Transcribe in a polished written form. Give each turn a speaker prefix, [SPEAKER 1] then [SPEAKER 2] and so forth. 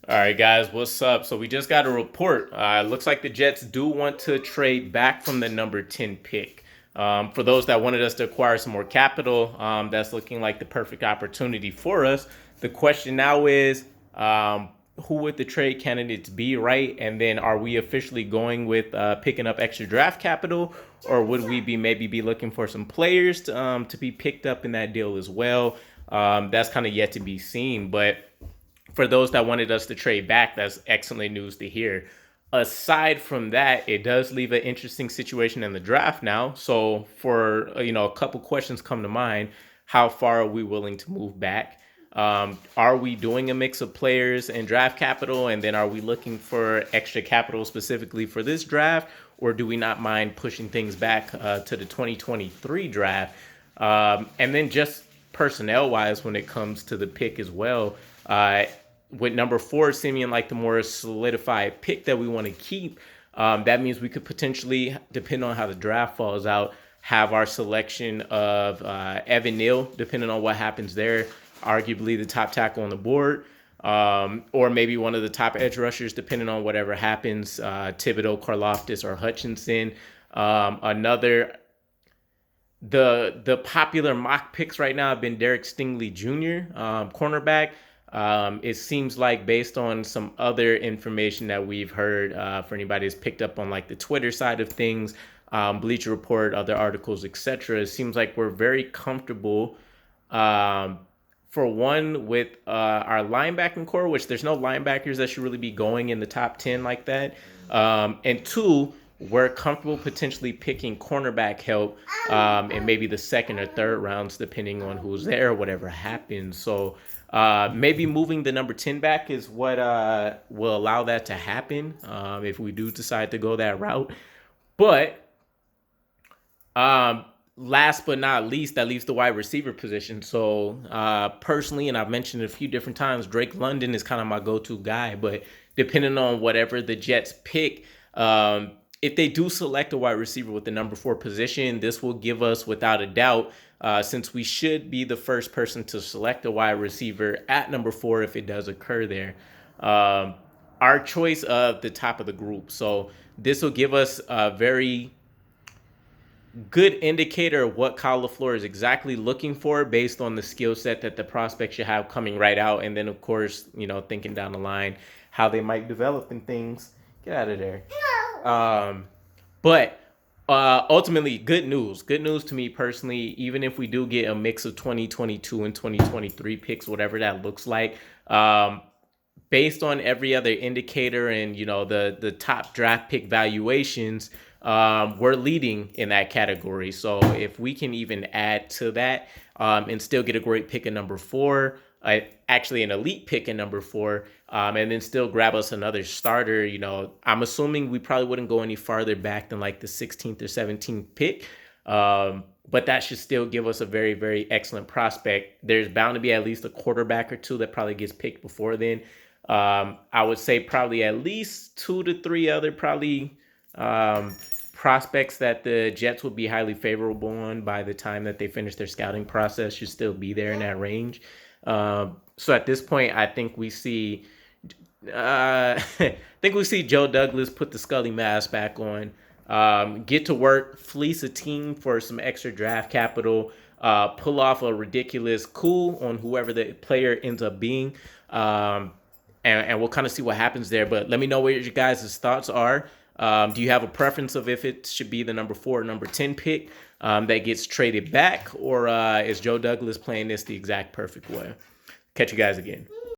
[SPEAKER 1] All right, guys, what's up? So we just got a report. Looks like the Jets do want to trade back from the number 10 pick. For those that wanted us to acquire some more capital, that's looking like the perfect opportunity for us. The question now is, who would the trade candidates be, right? And then are we officially going with picking up extra draft capital, or would we be maybe be looking for some players to be picked up in that deal as well? That's kind of yet to be seen, but for those that wanted us to trade back, that's excellent news to hear. Aside from that, it does leave an interesting situation in the draft now. So, for a couple questions come to mind. How far are we willing to move back? Are we doing a mix of players and draft capital, and then are we looking for extra capital specifically for this draft, or do we not mind pushing things back to the 2023 draft? And then just personnel wise, when it comes to the pick as well. With number 4 seeming like the more solidified pick that we want to keep, that means we could potentially, depending on how the draft falls out, have our selection of Evan Neal, depending on what happens there, arguably the top tackle on the board, or maybe one of the top edge rushers, depending on whatever happens, Thibodeau, Karlaftis, or Hutchinson. Another the popular mock picks right now have been Derek Stingley Jr., cornerback. It seems like based on some other information that we've heard, for anybody who's picked up on like the Twitter side of things, Bleacher Report, other articles, etc., it seems like we're very comfortable. For one, with our linebacking core, which there's no linebackers that should really be going in the top 10 like that. And two, we're comfortable potentially picking cornerback help in maybe the second or third rounds, depending on who's there or whatever happens. So maybe moving the number 10 back is what will allow that to happen if we do decide to go that route. But last but not least, that leaves the wide receiver position. So personally, and I've mentioned it a few different times, Drake London is kind of my go-to guy. But depending on whatever the Jets pick, if they do select a wide receiver with the number 4 position, this will give us, without a doubt, since we should be the first person to select a wide receiver at number 4 if it does occur there, our choice of the top of the group. So this will give us a very good indicator of what Kyle LaFleur is exactly looking for based on the skill set that the prospect should have coming right out. And then, of course, thinking down the line, how they might develop and things. Get out of there. But ultimately, good news. Good news to me personally, even if we do get a mix of 2022 and 2023 picks, whatever that looks like, based on every other indicator and, the top draft pick valuations, we're leading in that category. So if we can even add to that and still get a great pick at number 4, actually an elite pick at number 4, and then still grab us another starter, I'm assuming we probably wouldn't go any farther back than like the 16th or 17th pick. But that should still give us a very, very excellent prospect. There's bound to be at least a quarterback or two that probably gets picked before then. I would say probably at least 2 to 3 other probably prospects that the Jets would be highly favorable on by the time that they finish their scouting process should still be there in that range. So at this point, I think we see Joe Douglas put the Scully mask back on, get to work, fleece a team for some extra draft capital, pull off a ridiculous coup on whoever the player ends up being. And we'll kind of see what happens there. But let me know what your guys' thoughts are. Do you have a preference of if it should be the number 4 or number 10 pick that gets traded back? Or is Joe Douglas playing this the exact perfect way? Catch you guys again.